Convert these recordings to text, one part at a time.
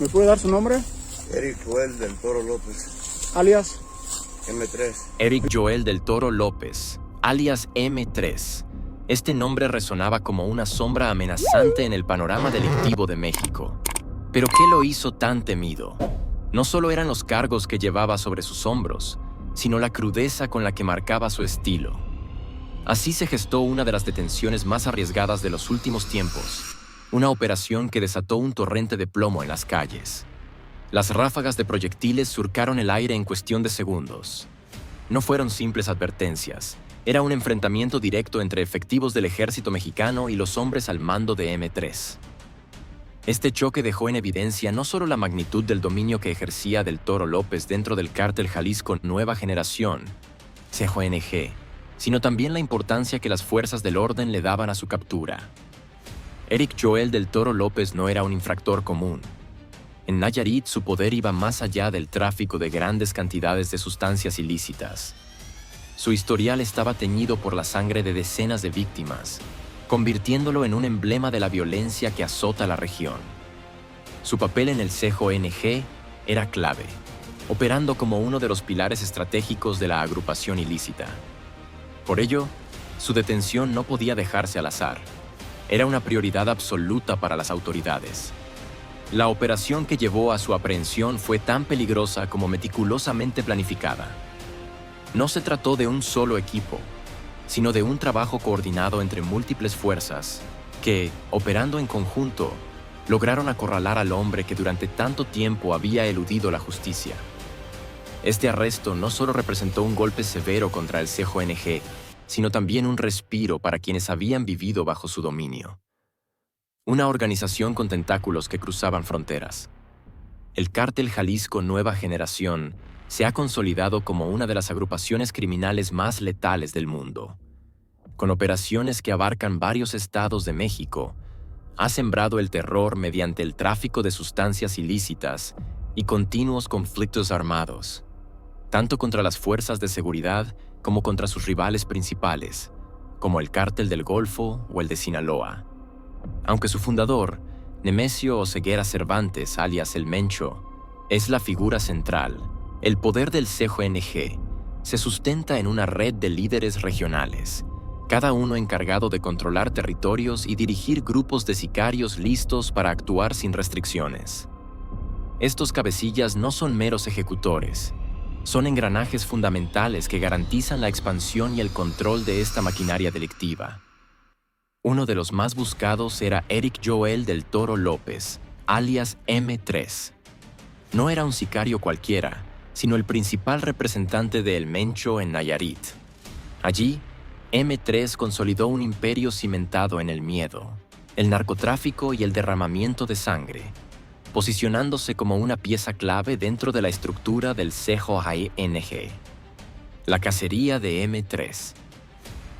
¿Me puede dar su nombre? Eric Joel del Toro López, Alias. M3. Eric Joel del Toro López, alias M3. Este nombre resonaba como una sombra amenazante en el panorama delictivo de México. ¿Pero qué lo hizo tan temido? No solo eran los cargos que llevaba sobre sus hombros, sino la crudeza con la que marcaba su estilo. Así se gestó una de las detenciones más arriesgadas de los últimos tiempos, una operación que desató un torrente de plomo en las calles. Las ráfagas de proyectiles surcaron el aire en cuestión de segundos. No fueron simples advertencias, era un enfrentamiento directo entre efectivos del ejército mexicano y los hombres al mando de M3. Este choque dejó en evidencia no solo la magnitud del dominio que ejercía del Toro López dentro del cártel Jalisco Nueva Generación, CJNG, sino también la importancia que las fuerzas del orden le daban a su captura. Eric Joel del Toro López no era un infractor común. En Nayarit su poder iba más allá del tráfico de grandes cantidades de sustancias ilícitas. Su historial estaba teñido por la sangre de decenas de víctimas, convirtiéndolo en un emblema de la violencia que azota la región. Su papel en el CJNG era clave, operando como uno de los pilares estratégicos de la agrupación ilícita. Por ello, su detención no podía dejarse al azar. Era una prioridad absoluta para las autoridades. La operación que llevó a su aprehensión fue tan peligrosa como meticulosamente planificada. No se trató de un solo equipo, sino de un trabajo coordinado entre múltiples fuerzas que, operando en conjunto, lograron acorralar al hombre que durante tanto tiempo había eludido la justicia. Este arresto no solo representó un golpe severo contra el CJNG, sino también un respiro para quienes habían vivido bajo su dominio. Una organización con tentáculos que cruzaban fronteras. El cártel Jalisco Nueva Generación se ha consolidado como una de las agrupaciones criminales más letales del mundo. Con operaciones que abarcan varios estados de México, ha sembrado el terror mediante el tráfico de sustancias ilícitas y continuos conflictos armados, tanto contra las fuerzas de seguridad como contra sus rivales principales, como el Cártel del Golfo o el de Sinaloa. Aunque su fundador, Nemesio Oseguera Cervantes, alias El Mencho, es la figura central, el poder del CJNG se sustenta en una red de líderes regionales, cada uno encargado de controlar territorios y dirigir grupos de sicarios listos para actuar sin restricciones. Estos cabecillas no son meros ejecutores, son engranajes fundamentales que garantizan la expansión y el control de esta maquinaria delictiva. Uno de los más buscados era Eric Joel del Toro López, alias M3. No era un sicario cualquiera, sino el principal representante de El Mencho en Nayarit. Allí, M3 consolidó un imperio cimentado en el miedo, el narcotráfico y el derramamiento de sangre, posicionándose como una pieza clave dentro de la estructura del CJNG. La cacería de M3.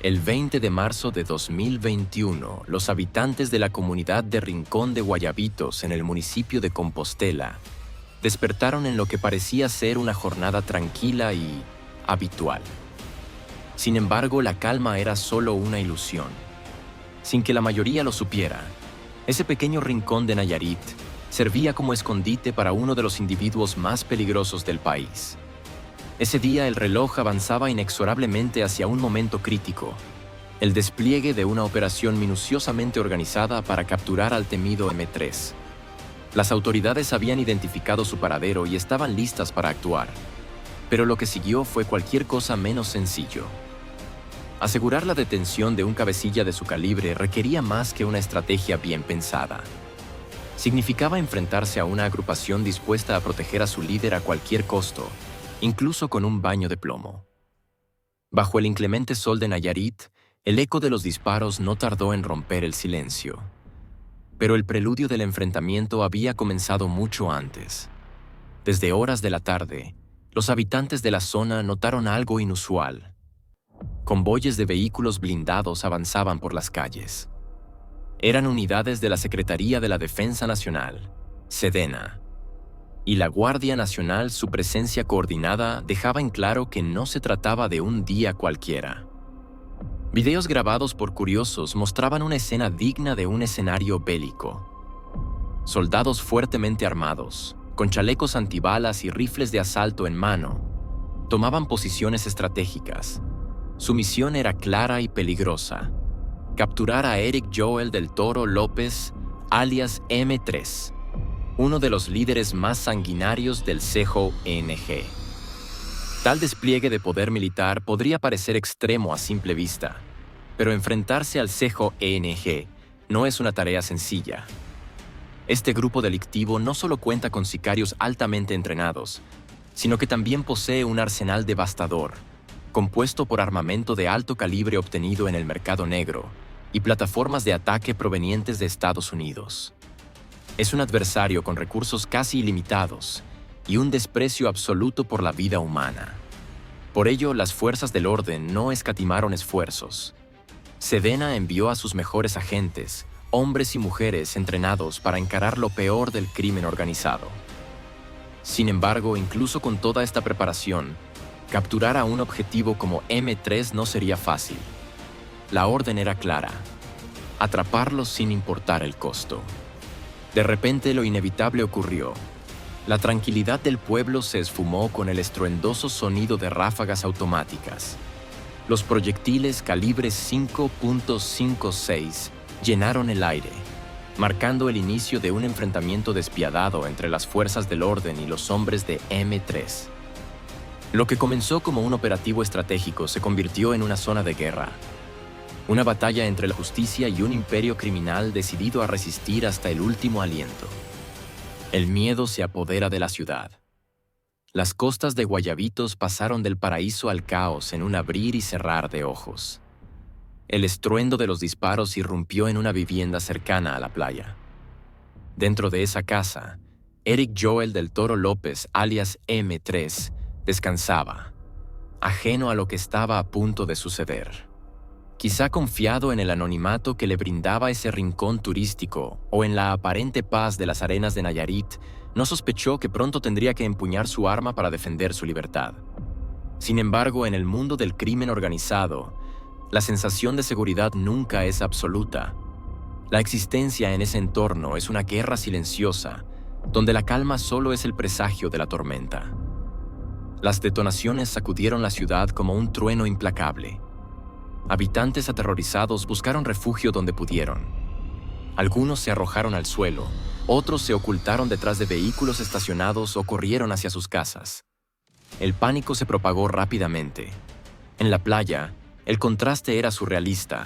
El 20 de marzo de 2021, los habitantes de la comunidad de Rincón de Guayabitos en el municipio de Compostela despertaron en lo que parecía ser una jornada tranquila y habitual. Sin embargo, la calma era solo una ilusión. Sin que la mayoría lo supiera, ese pequeño rincón de Nayarit servía como escondite para uno de los individuos más peligrosos del país. Ese día el reloj avanzaba inexorablemente hacia un momento crítico, el despliegue de una operación minuciosamente organizada para capturar al temido M3. Las autoridades habían identificado su paradero y estaban listas para actuar, pero lo que siguió fue cualquier cosa menos sencillo. Asegurar la detención de un cabecilla de su calibre requería más que una estrategia bien pensada. Significaba enfrentarse a una agrupación dispuesta a proteger a su líder a cualquier costo, incluso con un baño de plomo. Bajo el inclemente sol de Nayarit, el eco de los disparos no tardó en romper el silencio. Pero el preludio del enfrentamiento había comenzado mucho antes. Desde horas de la tarde, los habitantes de la zona notaron algo inusual. Convoyes de vehículos blindados avanzaban por las calles. Eran unidades de la Secretaría de la Defensa Nacional, Sedena, y la Guardia Nacional. Su presencia coordinada dejaba en claro que no se trataba de un día cualquiera. Videos grabados por curiosos mostraban una escena digna de un escenario bélico. Soldados fuertemente armados, con chalecos antibalas y rifles de asalto en mano, tomaban posiciones estratégicas. Su misión era clara y peligrosa: capturar a Eric Joel del Toro López, alias M3, uno de los líderes más sanguinarios del CJNG. Tal despliegue de poder militar podría parecer extremo a simple vista, pero enfrentarse al CJNG no es una tarea sencilla. Este grupo delictivo no solo cuenta con sicarios altamente entrenados, sino que también posee un arsenal devastador, compuesto por armamento de alto calibre obtenido en el mercado negro y plataformas de ataque provenientes de Estados Unidos. Es un adversario con recursos casi ilimitados y un desprecio absoluto por la vida humana. Por ello, las fuerzas del orden no escatimaron esfuerzos. Sedena envió a sus mejores agentes, hombres y mujeres entrenados para encarar lo peor del crimen organizado. Sin embargo, incluso con toda esta preparación, capturar a un objetivo como M3 no sería fácil. La orden era clara: atraparlos sin importar el costo. De repente, lo inevitable ocurrió. La tranquilidad del pueblo se esfumó con el estruendoso sonido de ráfagas automáticas. Los proyectiles calibre 5.56 llenaron el aire, marcando el inicio de un enfrentamiento despiadado entre las fuerzas del orden y los hombres de M3. Lo que comenzó como un operativo estratégico se convirtió en una zona de guerra. Una batalla entre la justicia y un imperio criminal decidido a resistir hasta el último aliento. El miedo se apodera de la ciudad. Las costas de Guayabitos pasaron del paraíso al caos en un abrir y cerrar de ojos. El estruendo de los disparos irrumpió en una vivienda cercana a la playa. Dentro de esa casa, Eric Joel del Toro López, alias M3, descansaba, ajeno a lo que estaba a punto de suceder. Quizá confiado en el anonimato que le brindaba ese rincón turístico o en la aparente paz de las arenas de Nayarit, no sospechó que pronto tendría que empuñar su arma para defender su libertad. Sin embargo, en el mundo del crimen organizado, la sensación de seguridad nunca es absoluta. La existencia en ese entorno es una guerra silenciosa, donde la calma solo es el presagio de la tormenta. Las detonaciones sacudieron la ciudad como un trueno implacable. Habitantes aterrorizados buscaron refugio donde pudieron. Algunos se arrojaron al suelo, otros se ocultaron detrás de vehículos estacionados o corrieron hacia sus casas. El pánico se propagó rápidamente. En la playa, el contraste era surrealista.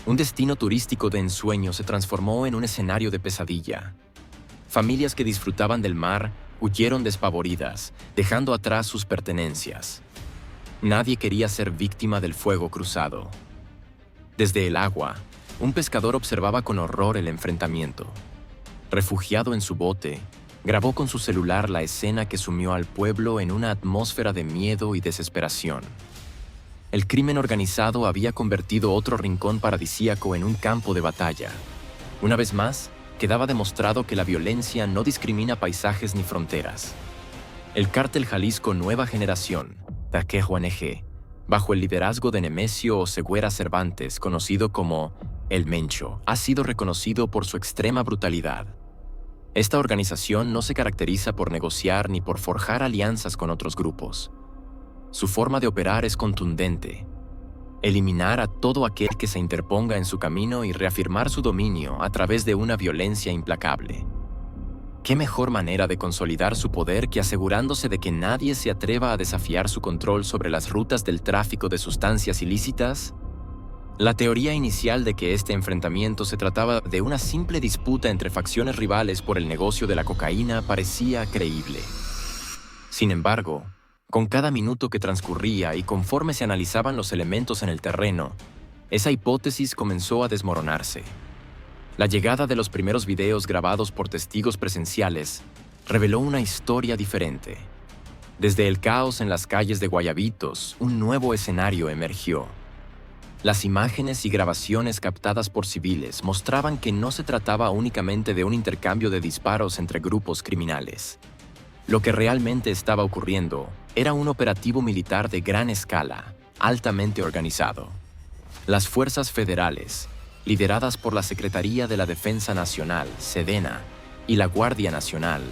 Un destino turístico de ensueño se transformó en un escenario de pesadilla. Familias que disfrutaban del mar huyeron despavoridas, dejando atrás sus pertenencias. Nadie quería ser víctima del fuego cruzado. Desde el agua, un pescador observaba con horror el enfrentamiento. Refugiado en su bote, grabó con su celular la escena que sumió al pueblo en una atmósfera de miedo y desesperación. El crimen organizado había convertido otro rincón paradisíaco en un campo de batalla. Una vez más, quedaba demostrado que la violencia no discrimina paisajes ni fronteras. El cártel Jalisco Nueva Generación, CJNG, bajo el liderazgo de Nemesio Oseguera Cervantes, conocido como El Mencho, ha sido reconocido por su extrema brutalidad. Esta organización no se caracteriza por negociar ni por forjar alianzas con otros grupos. Su forma de operar es contundente: eliminar a todo aquel que se interponga en su camino y reafirmar su dominio a través de una violencia implacable. ¿Qué mejor manera de consolidar su poder que asegurándose de que nadie se atreva a desafiar su control sobre las rutas del tráfico de sustancias ilícitas? La teoría inicial de que este enfrentamiento se trataba de una simple disputa entre facciones rivales por el negocio de la cocaína parecía creíble. Sin embargo, con cada minuto que transcurría y conforme se analizaban los elementos en el terreno, esa hipótesis comenzó a desmoronarse. La llegada de los primeros videos grabados por testigos presenciales reveló una historia diferente. Desde el caos en las calles de Guayabitos, un nuevo escenario emergió. Las imágenes y grabaciones captadas por civiles mostraban que no se trataba únicamente de un intercambio de disparos entre grupos criminales. Lo que realmente estaba ocurriendo era un operativo militar de gran escala, altamente organizado. Las fuerzas federales, lideradas por la Secretaría de la Defensa Nacional, Sedena, y la Guardia Nacional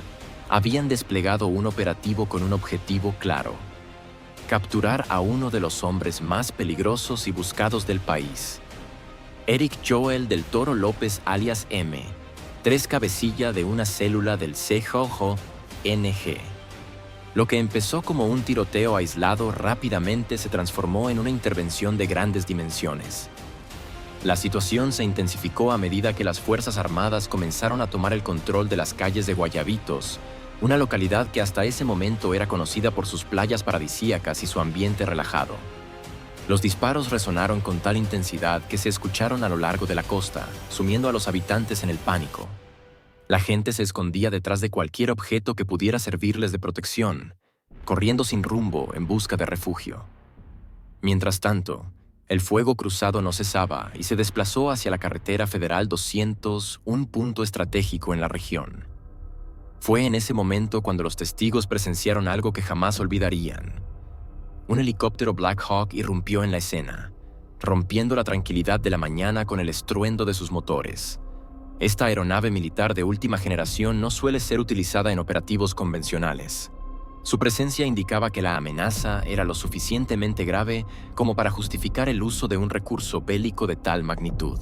habían desplegado un operativo con un objetivo claro: capturar a uno de los hombres más peligrosos y buscados del país, Eric Joel del Toro López alias M3, cabecilla de una célula del CJONG. Lo que empezó como un tiroteo aislado rápidamente se transformó en una intervención de grandes dimensiones. La situación se intensificó a medida que las Fuerzas Armadas comenzaron a tomar el control de las calles de Guayabitos, una localidad que hasta ese momento era conocida por sus playas paradisíacas y su ambiente relajado. Los disparos resonaron con tal intensidad que se escucharon a lo largo de la costa, sumiendo a los habitantes en el pánico. La gente se escondía detrás de cualquier objeto que pudiera servirles de protección, corriendo sin rumbo en busca de refugio. Mientras tanto, el fuego cruzado no cesaba y se desplazó hacia la carretera federal 200, un punto estratégico en la región. Fue en ese momento cuando los testigos presenciaron algo que jamás olvidarían. Un helicóptero Black Hawk irrumpió en la escena, rompiendo la tranquilidad de la mañana con el estruendo de sus motores. Esta aeronave militar de última generación no suele ser utilizada en operativos convencionales. Su presencia indicaba que la amenaza era lo suficientemente grave como para justificar el uso de un recurso bélico de tal magnitud.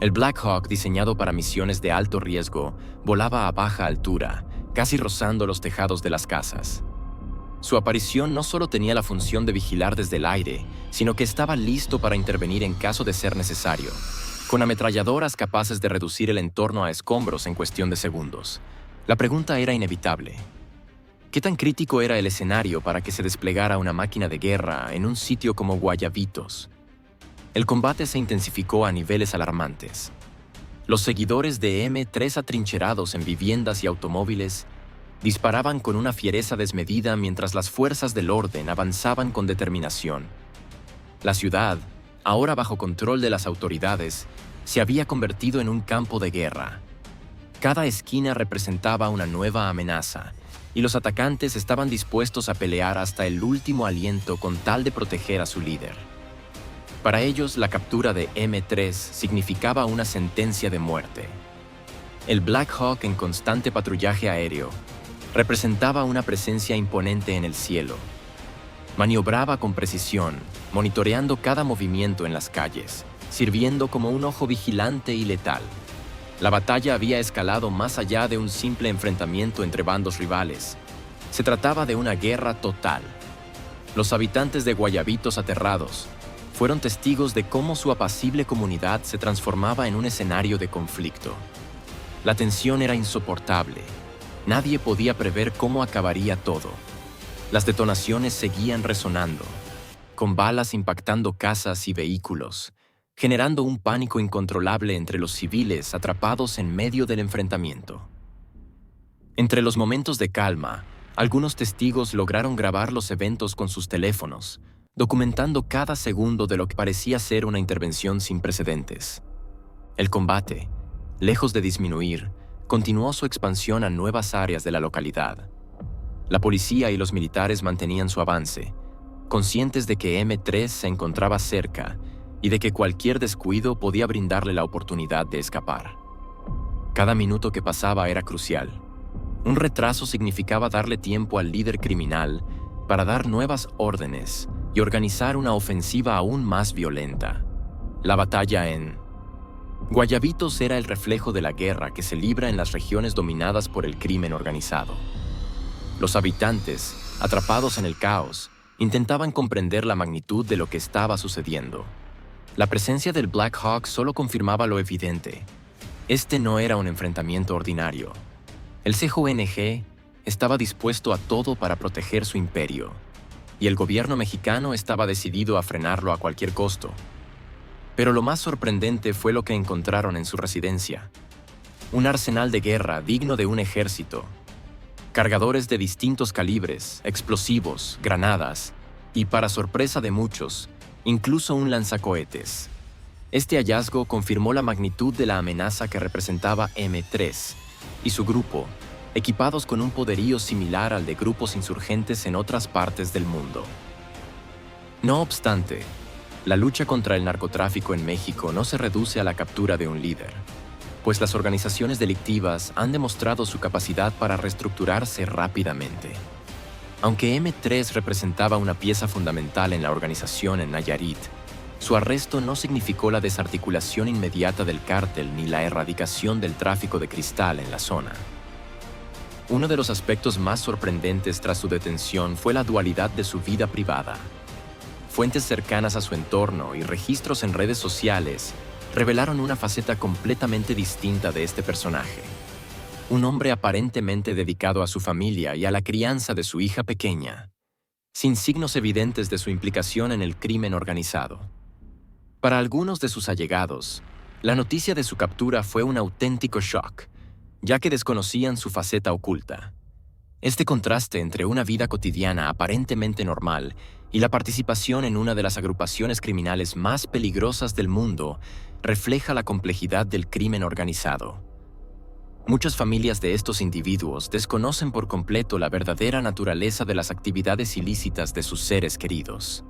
El Black Hawk, diseñado para misiones de alto riesgo, volaba a baja altura, casi rozando los tejados de las casas. Su aparición no solo tenía la función de vigilar desde el aire, sino que estaba listo para intervenir en caso de ser necesario, con ametralladoras capaces de reducir el entorno a escombros en cuestión de segundos. La pregunta era inevitable: ¿qué tan crítico era el escenario para que se desplegara una máquina de guerra en un sitio como Guayabitos? El combate se intensificó a niveles alarmantes. Los seguidores de M3, atrincherados en viviendas y automóviles, disparaban con una fiereza desmedida mientras las fuerzas del orden avanzaban con determinación. La ciudad, ahora bajo control de las autoridades, se había convertido en un campo de guerra. Cada esquina representaba una nueva amenaza, y los atacantes estaban dispuestos a pelear hasta el último aliento con tal de proteger a su líder. Para ellos, la captura de M3 significaba una sentencia de muerte. El Black Hawk, en constante patrullaje aéreo, representaba una presencia imponente en el cielo. Maniobraba con precisión, monitoreando cada movimiento en las calles, sirviendo como un ojo vigilante y letal. La batalla había escalado más allá de un simple enfrentamiento entre bandos rivales. Se trataba de una guerra total. Los habitantes de Guayabitos, aterrados, fueron testigos de cómo su apacible comunidad se transformaba en un escenario de conflicto. La tensión era insoportable. Nadie podía prever cómo acabaría todo. Las detonaciones seguían resonando, con balas impactando casas y vehículos, generando un pánico incontrolable entre los civiles atrapados en medio del enfrentamiento. Entre los momentos de calma, algunos testigos lograron grabar los eventos con sus teléfonos, documentando cada segundo de lo que parecía ser una intervención sin precedentes. El combate, lejos de disminuir, continuó su expansión a nuevas áreas de la localidad. La policía y los militares mantenían su avance, conscientes de que M3 se encontraba cerca y de que cualquier descuido podía brindarle la oportunidad de escapar. Cada minuto que pasaba era crucial. Un retraso significaba darle tiempo al líder criminal para dar nuevas órdenes y organizar una ofensiva aún más violenta. La batalla en Guayabitos era el reflejo de la guerra que se libra en las regiones dominadas por el crimen organizado. Los habitantes, atrapados en el caos, intentaban comprender la magnitud de lo que estaba sucediendo. La presencia del Black Hawk solo confirmaba lo evidente. Este no era un enfrentamiento ordinario. El CJONG estaba dispuesto a todo para proteger su imperio, y el gobierno mexicano estaba decidido a frenarlo a cualquier costo. Pero lo más sorprendente fue lo que encontraron en su residencia: un arsenal de guerra digno de un ejército, cargadores de distintos calibres, explosivos, granadas y, para sorpresa de muchos, incluso un lanzacohetes. Este hallazgo confirmó la magnitud de la amenaza que representaba M3 y su grupo, equipados con un poderío similar al de grupos insurgentes en otras partes del mundo. No obstante, la lucha contra el narcotráfico en México no se reduce a la captura de un líder. pues las organizaciones delictivas han demostrado su capacidad para reestructurarse rápidamente. Aunque M3 representaba una pieza fundamental en la organización en Nayarit, su arresto no significó la desarticulación inmediata del cártel ni la erradicación del tráfico de cristal en la zona. Uno de los aspectos más sorprendentes tras su detención fue la dualidad de su vida privada. Fuentes cercanas a su entorno y registros en redes sociales revelaron una faceta completamente distinta de este personaje. Un hombre aparentemente dedicado a su familia y a la crianza de su hija pequeña, sin signos evidentes de su implicación en el crimen organizado. Para algunos de sus allegados, la noticia de su captura fue un auténtico shock, ya que desconocían su faceta oculta. Este contraste entre una vida cotidiana aparentemente normal y la participación en una de las agrupaciones criminales más peligrosas del mundo refleja la complejidad del crimen organizado. Muchas familias de estos individuos desconocen por completo la verdadera naturaleza de las actividades ilícitas de sus seres queridos,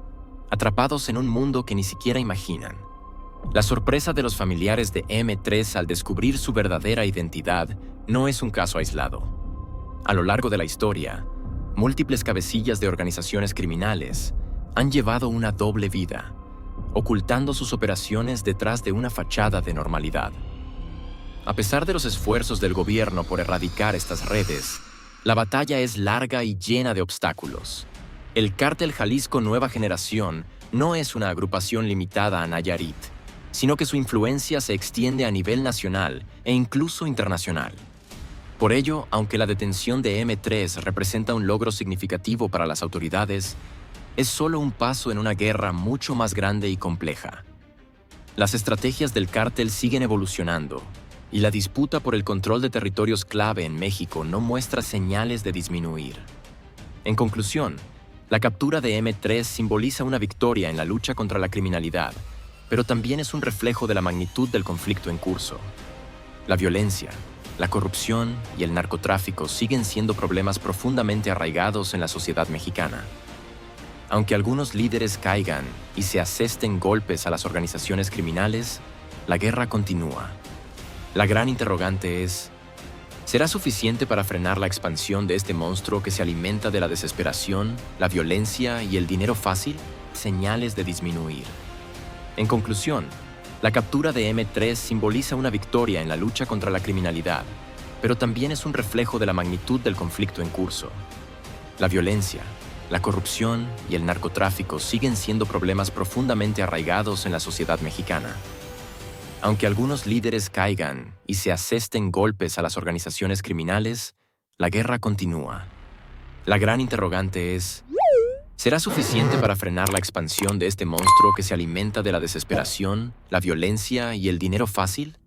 atrapados en un mundo que ni siquiera imaginan. La sorpresa de los familiares de M3 al descubrir su verdadera identidad no es un caso aislado. A lo largo de la historia, múltiples cabecillas de organizaciones criminales han llevado una doble vida, ocultando sus operaciones detrás de una fachada de normalidad. A pesar de los esfuerzos del gobierno por erradicar estas redes, la batalla es larga y llena de obstáculos. El Cártel Jalisco Nueva Generación no es una agrupación limitada a Nayarit, sino que su influencia se extiende a nivel nacional e incluso internacional. Por ello, aunque la detención de M3 representa un logro significativo para las autoridades, es solo un paso en una guerra mucho más grande y compleja. Las estrategias del cártel siguen evolucionando, y la disputa por el control de territorios clave en México no muestra señales de disminuir. En conclusión, la captura de M3 simboliza una victoria en la lucha contra la criminalidad, pero también es un reflejo de la magnitud del conflicto en curso. La violencia, la corrupción y el narcotráfico siguen siendo problemas profundamente arraigados en la sociedad mexicana. Aunque algunos líderes caigan y se asesten golpes a las organizaciones criminales, la guerra continúa. La gran interrogante es, ¿será suficiente para frenar la expansión de este monstruo que se alimenta de la desesperación, la violencia y el dinero fácil? Señales de disminuir. En conclusión, la captura de M3 simboliza una victoria en la lucha contra la criminalidad, pero también es un reflejo de la magnitud del conflicto en curso. La violencia, la corrupción y el narcotráfico siguen siendo problemas profundamente arraigados en la sociedad mexicana. Aunque algunos líderes caigan y se asesten golpes a las organizaciones criminales, la guerra continúa. La gran interrogante es, ¿será suficiente para frenar la expansión de este monstruo que se alimenta de la desesperación, la violencia y el dinero fácil?